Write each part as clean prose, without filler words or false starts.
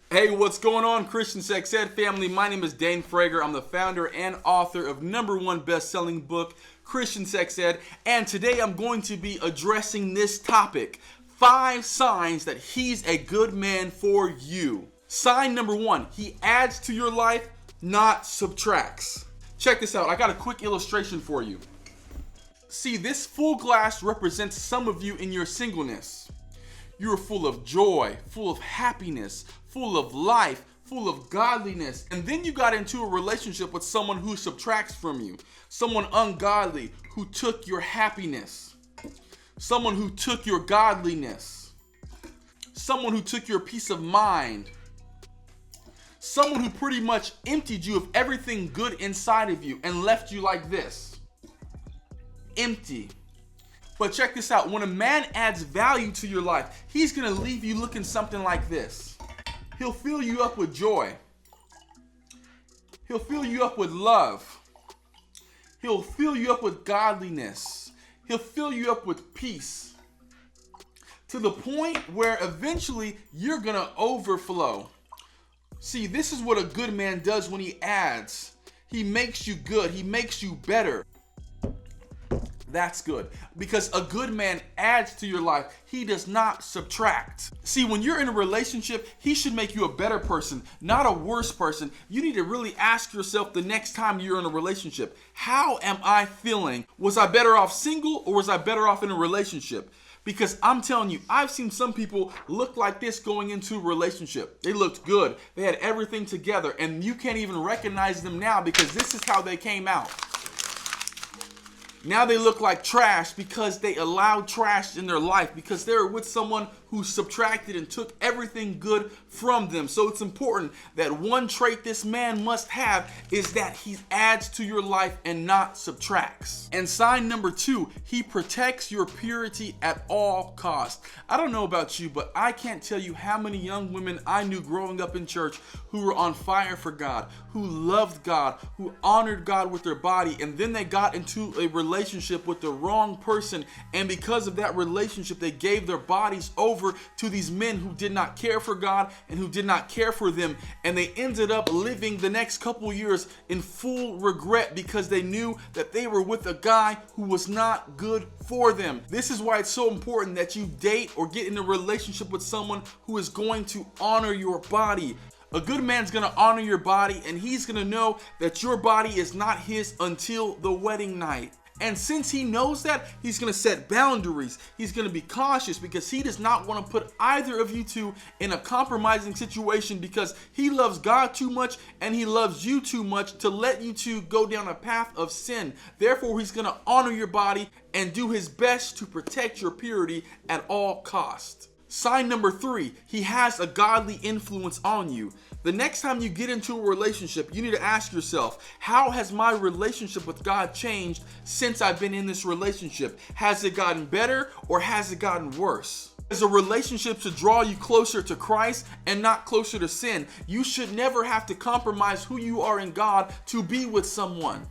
Hey, what's going on, Christian Sex Ed family? My name is Dane Frager. I'm the founder and author of #1 best-selling book, Christian Sex Ed, and today I'm going to be addressing this topic: 5 signs that he's a good man for you. Sign number 1, he adds to your life, not subtracts. Check this out. I got a quick illustration for you. See, this full glass represents some of you in your singleness. You are full of joy, full of happiness, full of life, full of godliness. And then you got into a relationship with someone who subtracts from you. Someone ungodly who took your happiness. Someone who took your godliness. Someone who took your peace of mind. Someone who pretty much emptied you of everything good inside of you and left you like this. Empty. But check this out. When a man adds value to your life, he's going to leave you looking something like this. He'll fill you up with joy. He'll fill you up with love. He'll fill you up with godliness. He'll fill you up with peace. To the point where eventually you're going to overflow. See, this is what a good man does when he adds. He makes you good. He makes you better. That's good, because a good man adds to your life. He does not subtract. See, when you're in a relationship, he should make you a better person, not a worse person. You need to really ask yourself the next time you're in a relationship, how am I feeling? Was I better off single, or was I better off in a relationship? Because I'm telling you, I've seen some people look like this going into a relationship. They looked good. They had everything together, and you can't even recognize them now because this is how they came out. Now they look like trash because they allowed trash in their life, because they were with someone who subtracted and took everything good from them. So it's important that one trait this man must have is that he adds to your life and not subtracts. And sign number 2, he protects your purity at all costs. I don't know about you, but I can't tell you how many young women I knew growing up in church who were on fire for God, who loved God, who honored God with their body, and then they got into a relationship with the wrong person, and because of that relationship they gave their bodies over to these men who did not care for God and who did not care for them, and they ended up living the next couple years in full regret because they knew that they were with a guy who was not good for them. This is why it's so important that you date or get in a relationship with someone who is going to honor your body. A good man's gonna honor your body, and he's gonna know that your body is not his until the wedding night. And since he knows that, he's going to set boundaries. He's going to be cautious because he does not want to put either of you two in a compromising situation, because he loves God too much and he loves you too much to let you two go down a path of sin. Therefore, he's going to honor your body and do his best to protect your purity at all costs. Sign number 3, he has a godly influence on you. The next time you get into a relationship, you need to ask yourself, how has my relationship with God changed since I've been in this relationship? Has it gotten better or has it gotten worse? As a relationship to draw you closer to Christ and not closer to sin. You should never have to compromise who you are in God to be with someone.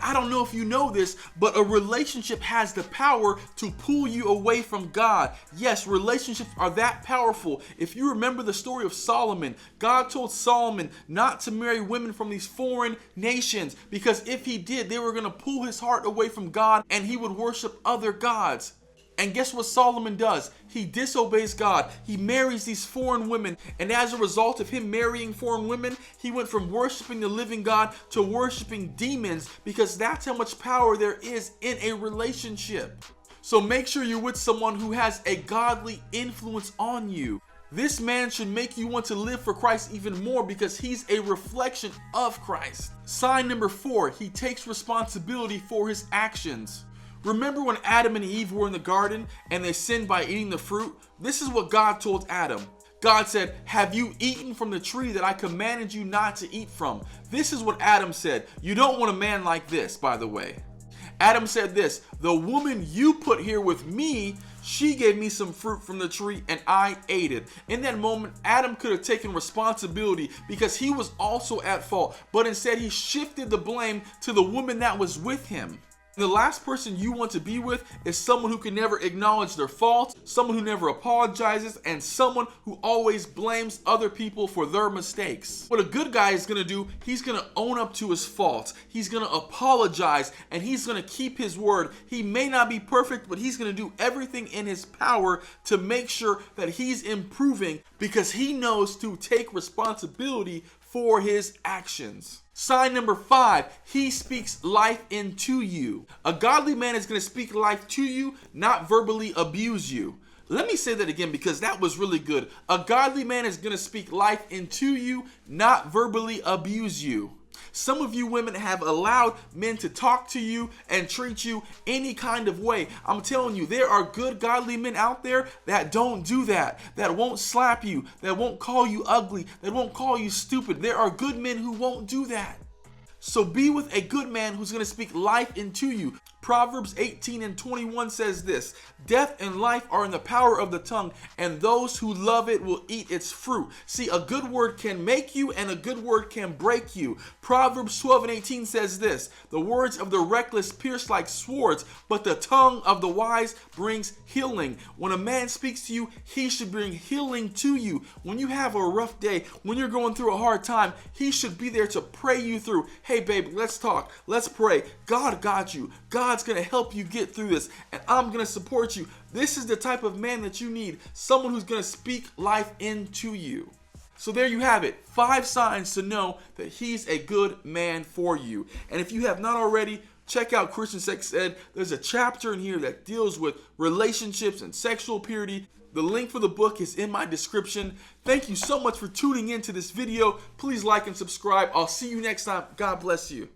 I don't know if you know this, but a relationship has the power to pull you away from God. Yes, relationships are that powerful. If you remember the story of Solomon, God told Solomon not to marry women from these foreign nations, because if he did, they were going to pull his heart away from God and he would worship other gods. And guess what Solomon does? He disobeys God. He marries these foreign women. And as a result of him marrying foreign women, he went from worshiping the living God to worshiping demons, because that's how much power there is in a relationship. So make sure you're with someone who has a godly influence on you. This man should make you want to live for Christ even more, because he's a reflection of Christ. Sign number 4, he takes responsibility for his actions. Remember when Adam and Eve were in the garden and they sinned by eating the fruit? This is what God told Adam. God said, "Have you eaten from the tree that I commanded you not to eat from?" This is what Adam said. You don't want a man like this, by the way. Adam said this: "The woman you put here with me, she gave me some fruit from the tree and I ate it." In that moment, Adam could have taken responsibility because he was also at fault, but instead he shifted the blame to the woman that was with him. The last person you want to be with is someone who can never acknowledge their faults, someone who never apologizes, and someone who always blames other people for their mistakes. What a good guy is going to do, he's going to own up to his faults. He's going to apologize, and he's going to keep his word. He may not be perfect, but he's going to do everything in his power to make sure that he's improving, because he knows to take responsibility for his actions. Sign number 5, he speaks life into you. A godly man is going to speak life to you, not verbally abuse you. Let me say that again because that was really good. A godly man is going to speak life into you, not verbally abuse you. Some of you women have allowed men to talk to you and treat you any kind of way. I'm telling you, there are good godly men out there that don't do that, that won't slap you, that won't call you ugly, that won't call you stupid. There are good men who won't do that. So be with a good man who's going to speak life into you. Proverbs 18:21 says this: death and life are in the power of the tongue, and those who love it will eat its fruit. See, a good word can make you, and a good word can break you. Proverbs 12:18 says this: the words of the reckless pierce like swords, but the tongue of the wise brings healing. When a man speaks to you, he should bring healing to you. When you have a rough day, when you're going through a hard time, he should be there to pray you through. Hey babe, let's talk, let's pray. God got you. God's going to help you get through this, and I'm going to support you. This is the type of man that you need, someone who's going to speak life into you. So there you have it, 5 signs to know that he's a good man for you. And if you have not already, check out Christian Sex Ed. There's a chapter in here that deals with relationships and sexual purity. The link for the book is in my description. Thank you so much for tuning into this video. Please like and subscribe. I'll see you next time. God bless you.